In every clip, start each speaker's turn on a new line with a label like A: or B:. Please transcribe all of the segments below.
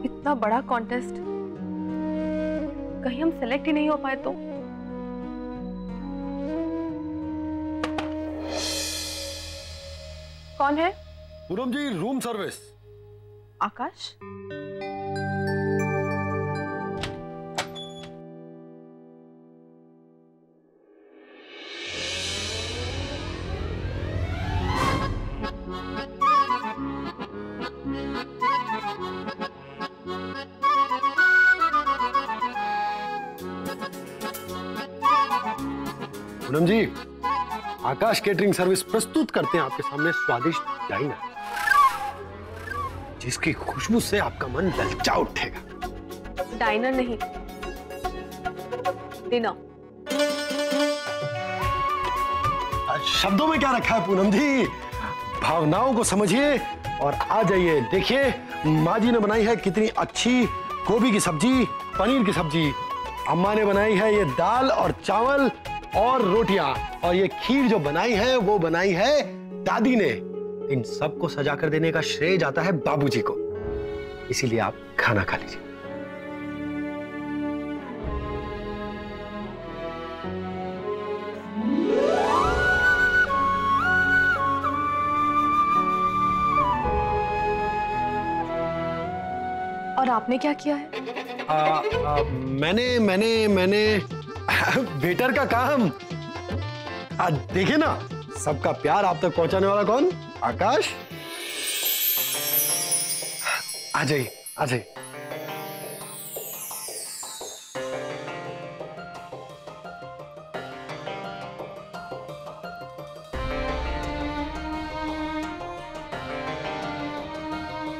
A: इतना बड़ा कॉन्टेस्ट, कहीं हम सेलेक्ट ही नहीं हो पाए तो? कौन है?
B: पूनम जी, रूम सर्विस।
A: आकाश?
B: पूनम जी, आकाश केटरिंग सर्विस प्रस्तुत करते हैं आपके सामने स्वादिष्ट डाइनर, जिसकी खुशबू से आपका मन ललचा उठेगा।
A: डाइनर नहीं, डिनर।
B: शब्दों में क्या रखा है पूनम जी, भावनाओं को समझिए और आ जाइए। देखिए माँ जी ने बनाई है कितनी अच्छी गोभी की सब्जी, पनीर की सब्जी। अम्मा ने बनाई है ये दाल और चावल और रोटियां, और ये खीर जो बनाई है वो बनाई है दादी ने। इन सबको सजा कर देने का श्रेय जाता है बाबूजी को, इसीलिए आप खाना खा लीजिए।
A: और आपने क्या किया है?
B: मैंने वेटर का काम। देखिए ना, सबका प्यार आप तक पहुंचाने वाला कौन? आकाश। आ जाइए, आ जाइए।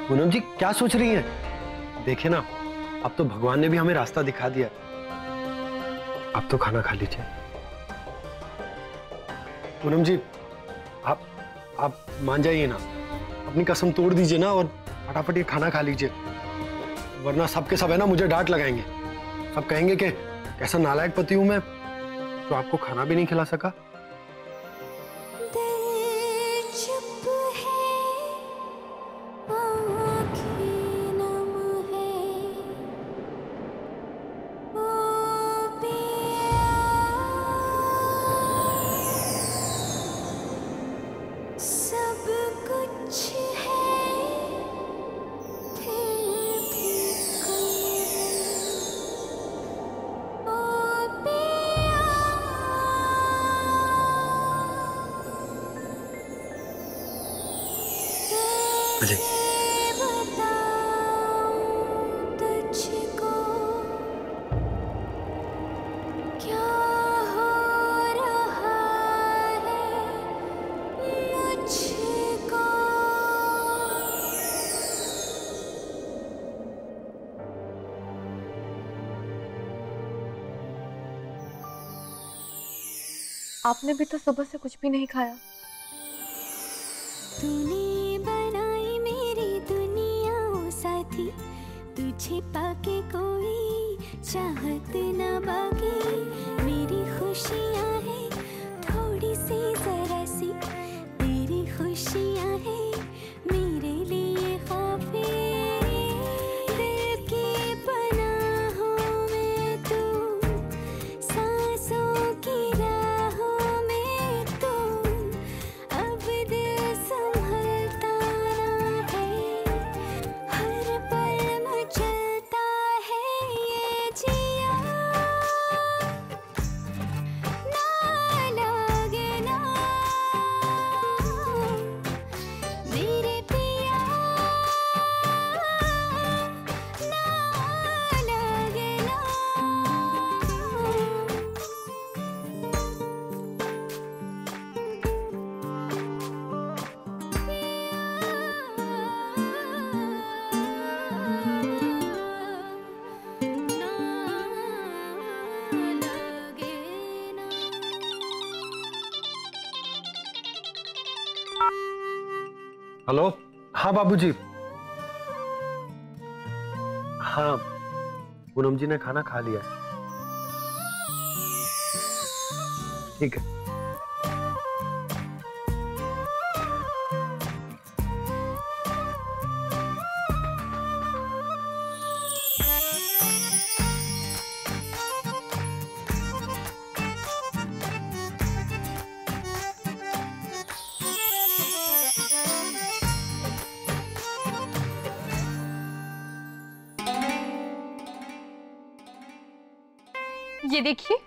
B: पूनम जी क्या सोच रही हैं? देखिए ना, अब तो भगवान ने भी हमें रास्ता दिखा दिया। अब तो खाना खा लीजिए। पूनम जी, आप मान जाइए ना, अपनी कसम तोड़ दीजिए ना और फटाफट ये खाना खा लीजिए, वरना सबके सब है ना मुझे डांट लगाएंगे। सब कहेंगे कि कैसा नालायक पति हूं मैं, तो आपको खाना भी नहीं खिला सका। अजय,
A: आपने भी तो सुबह से कुछ भी नहीं खाया।
C: तूने बनाई मेरी दुनिया ओ साथी, तुझे पाके कोई चाहत ना बाकी। मेरी खुशियाँ है थोड़ी सी जरा सी, तेरी खुशियाँ है मेरे लिए काफी। दिल की पनाहों में तू, सांसों की राहों में तू, अब दिल संभलता ना है, हर पल मचलता है ये जिया। ना लगे ना मेरे पिया, ना लगे ना।
B: हेलो। हाँ बाबूजी। हाँ, पूनम जी ने खाना खा लिया है। ठीक है।
D: ये देखिए,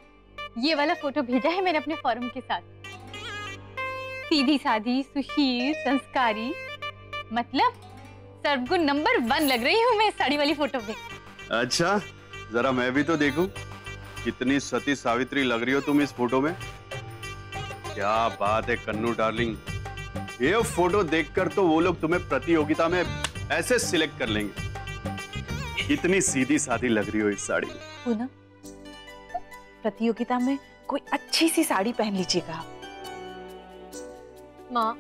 D: ये वाला फोटो भेजा है मैंने अपने फॉर्म के साथ। सीधी सादी, सुशील, संस्कारी, मतलब सर्वगुण नंबर 1 लग रही हूँ मैं इस साड़ी वाली फोटो पे।
E: अच्छा, जरा मैं भी तो देखूं, कितनी सती सावित्री लग रही हो तुम इस फोटो में। क्या बात है कन्नू डार्लिंग, ये फोटो देखकर तो वो लोग तुम्हें प्रतियोगिता में ऐसे सिलेक्ट कर लेंगे। कितनी सीधी सादी लग रही हो इस साड़ी में।
F: पूनम, प्रतियोगिता में कोई अच्छी सी साड़ी पहन लीजिएगा।
A: माँ,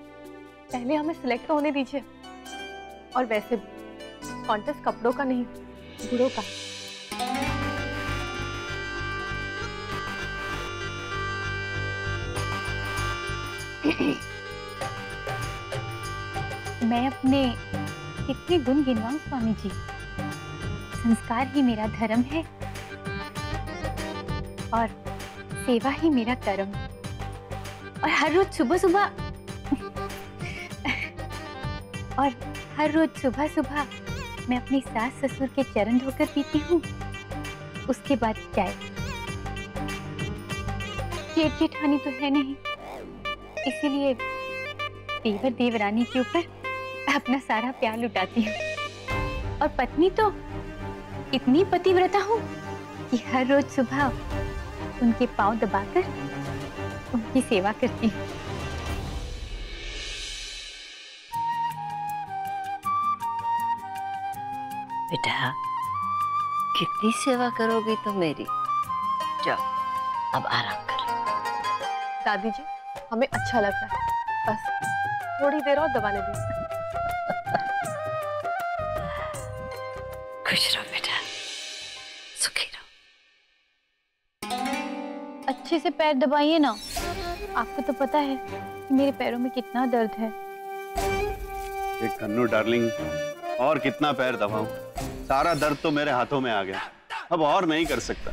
A: पहले हमें सिलेक्ट होने दीजिए। और वैसे भी कॉन्टेस्ट कपड़ों का नहीं, गुणों का।
D: मैं अपने कितने गुण गिनवाऊं स्वामी जी। संस्कार ही मेरा धर्म है और सेवा ही मेरा कर्म। और हर रोज सुबह सुबह मैं अपनी सास ससुर के चरण धोकर पीती हूँ। उसके बाद चाय। जेठ जेठानी तो है नहीं, इसीलिए देवर देवरानी के ऊपर अपना सारा प्यार लुटाती हूँ। और पत्नी तो इतनी पतिव्रता हूँ कि हर रोज सुबह उनके पांव दबाकर उनकी सेवा करती हूँ।
G: बेटा, कितनी सेवा करोगी तुम मेरी। जाओ, अब आराम करो।
A: दादी जी, हमें अच्छा लग रहा है, बस थोड़ी देर और दबाने दीजिए।
G: खुश रहो बेटा, सुखी रहो।
D: अच्छे से पैर दबाइए ना, आपको तो पता है कि मेरे पैरों में कितना दर्द है।
E: एक कन्नू डार्लिंग, और कितना पैर दबाऊं, सारा दर्द तो मेरे हाथों में आ गया, अब और नहीं कर सकता।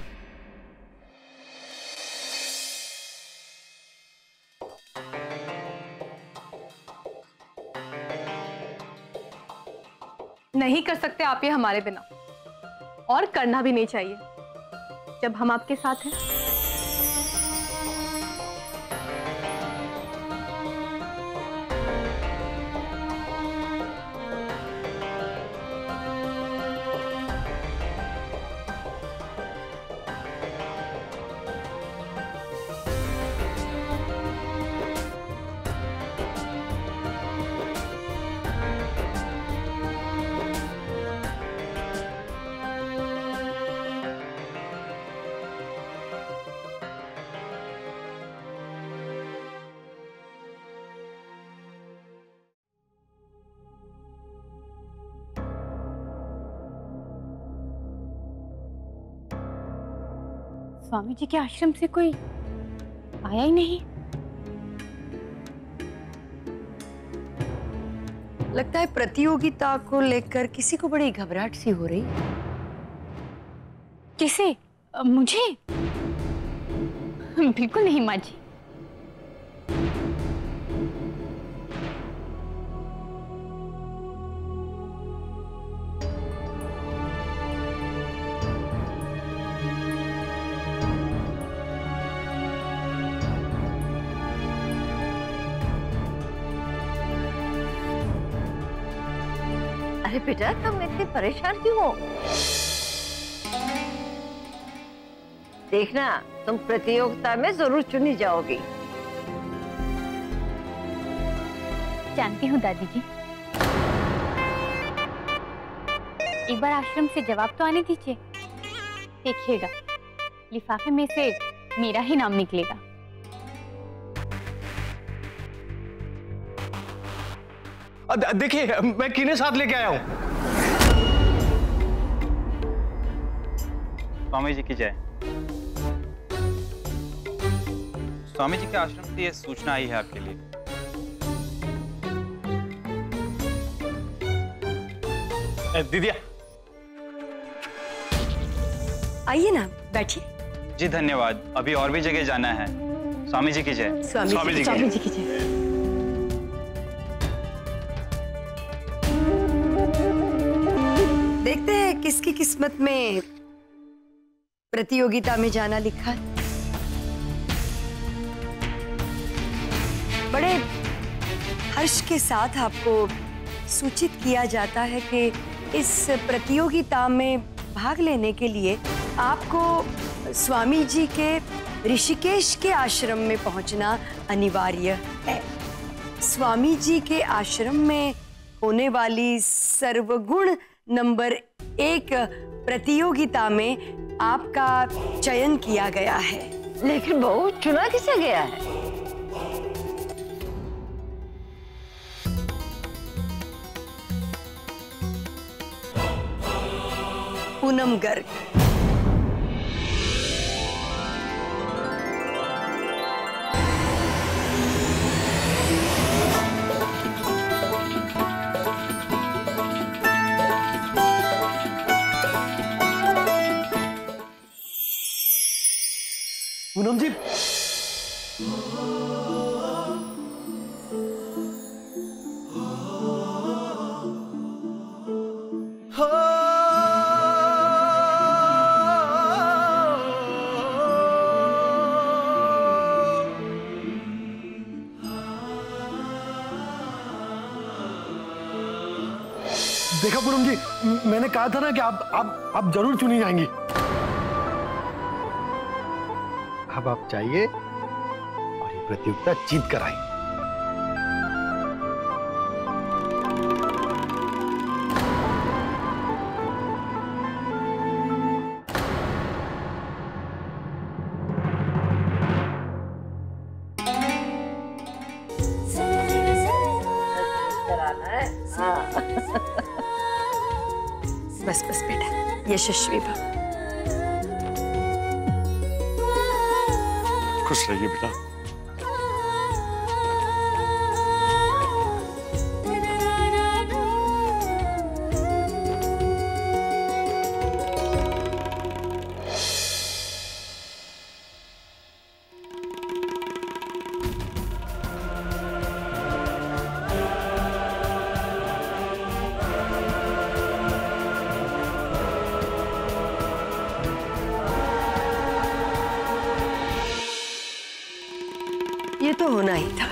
A: नहीं कर सकते आप ये हमारे बिना, और करना भी नहीं चाहिए जब हम आपके साथ हैं।
D: स्वामी जी के आश्रम से कोई आया ही नहीं।
G: लगता है प्रतियोगिता को लेकर किसी को बड़ी घबराहट सी हो रही।
D: किसे? मुझे? बिल्कुल नहीं माँ जी।
G: अरे बेटा, तुम इतनी परेशान क्यों हो? देखना, तुम प्रतियोगिता में जरूर चुनी जाओगी।
D: जानती हूँ दादी जी। एक बार आश्रम से जवाब तो आने दीजिए। देखिएगा, लिफाफे में से मेरा ही नाम निकलेगा।
H: देखिए, मैं किन्हें साथ लेके आया हूँ।
I: स्वामी जी की जय। स्वामी जी के आश्रम से यह सूचना आई है आपके लिए।
H: दीदिया,
G: आइए ना, बैठिए।
I: जी धन्यवाद, अभी और भी जगह जाना है। स्वामी जी की जय।
G: स्वामी जी की जय। देखते हैं किसकी किस्मत में
J: प्रतियोगिता में जाना लिखा है। बड़े हर्ष के साथ आपको सूचित किया जाता है कि इस प्रतियोगिता में भाग लेने के लिए आपको स्वामी जी के ऋषिकेश के आश्रम में पहुंचना अनिवार्य है। स्वामी जी के आश्रम में होने वाली सर्वगुण नंबर 1 प्रतियोगिता में आपका चयन किया गया है।
G: लेकिन बहू, चुना किसे गया है?
J: पूनम गर्ग।
B: पूनम जी, देखा पूनम जी, मैंने कहा था ना कि आप जरूर चुनी जाएंगी। अब आप जाइए और ये प्रतियोगिता जीत कर आएंगे।
J: बस बस बेटा, यशस्वी भव।
E: खुश रहिए बेटा।
J: ये तो होना ही था।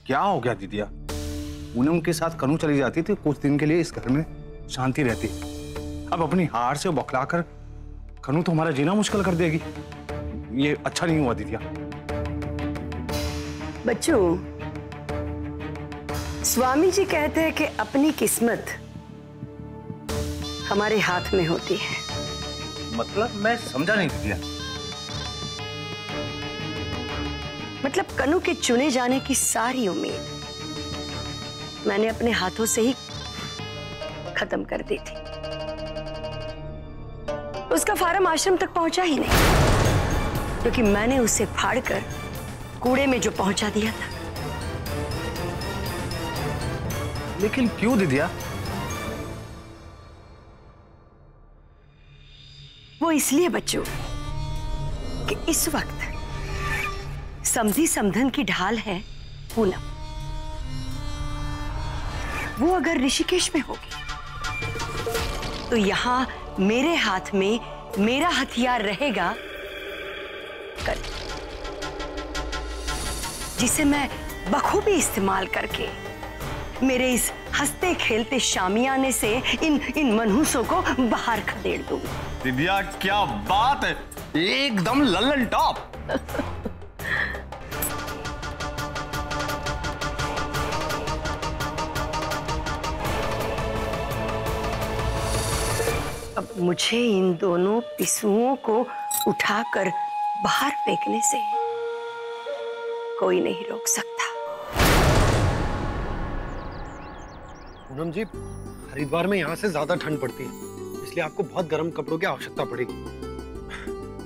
H: क्या हो गया दीदिया? पूनम के साथ कनू चली जाती थी, कुछ दिन के लिए इस घर में शांति रहती। अब अपनी हार से बौखलाकर कनू तो हमारा जीना मुश्किल कर देगी। ये अच्छा नहीं हुआ दीदिया।
J: बच्चों, स्वामी जी कहते हैं कि अपनी किस्मत हमारे हाथ में होती है।
H: मतलब मैं समझा नहीं दीदिया।
J: मतलब कनू के चुने जाने की सारी उम्मीद मैंने अपने हाथों से ही खत्म कर दी थी। उसका फार्म आश्रम तक पहुंचा ही नहीं, क्योंकि मैंने उसे फाड़कर कूड़े में जो पहुंचा दिया था।
H: लेकिन क्यों दीदिया?
J: वो इसलिए बच्चों कि इस वक्त समधी समधन की ढाल है पूनम। वो अगर ऋषिकेश में होगी तो यहां मेरे हाथ में मेरा हथियार रहेगा कल, जिसे मैं बखूबी इस्तेमाल करके मेरे इस हंसते खेलते शामियाने से इन मनहूसों को बाहर खदेड़ दूंगी।
H: दीदिया क्या बात है, एकदम लल्लन टॉप।
J: अब मुझे इन दोनों पिसुओं को उठाकर बाहर फेंकने से कोई नहीं रोक सकता।
B: पूनम जी, हरिद्वार में यहाँ से ज्यादा ठंड पड़ती है, इसलिए आपको बहुत गर्म कपड़ों की आवश्यकता पड़ेगी।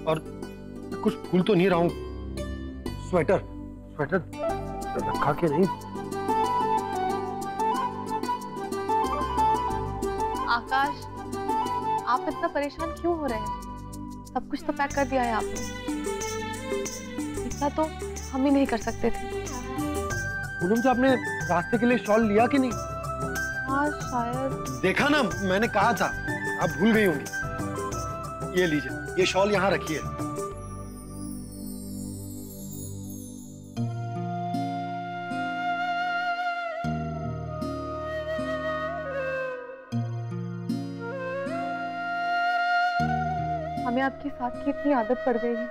B: और कुछ भूल तो नहीं रहा हूँ, स्वेटर रखा के नहीं?
A: आकाश, आप इतना परेशान क्यों हो रहे हैं? सब कुछ तो पैक कर दिया है आपने। इतना तो हम ही नहीं कर सकते थे।
B: पूनम जी, आपने रास्ते के लिए शॉल लिया कि नहीं?
A: हाँ शायद।
B: देखा ना, मैंने कहा था, आप भूल गई होंगी। ये लीजिए, ये शॉल यहाँ रखिए।
A: हमें आपके साथ की इतनी आदत पड़ गई है,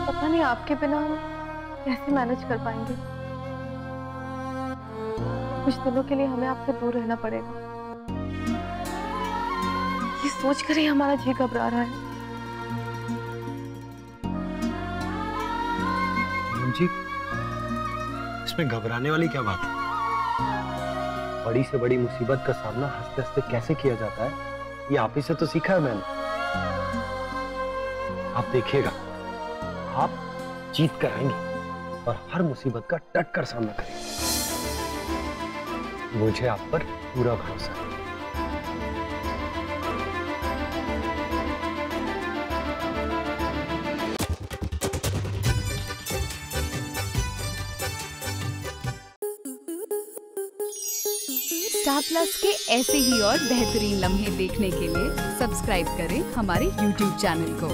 A: पता नहीं आपके बिना हम कैसे मैनेज कर पाएंगे। कुछ दिनों के लिए हमें आपसे दूर रहना पड़ेगा। ये सोचकर ही हमारा जी घबरा रहा है।
B: जी, इसमें घबराने वाली क्या बात है? बड़ी से बड़ी मुसीबत का सामना हंसते हंसते कैसे किया जाता है, ये आप ही से तो सीखा है मैंने। आप देखिएगा, आप जीत कर आएंगे और हर मुसीबत का डट कर सामना करेंगे। मुझे आप पर पूरा भरोसा है।
K: स्टार प्लस के ऐसे ही और बेहतरीन लम्हे देखने के लिए सब्सक्राइब करें हमारे YouTube चैनल को।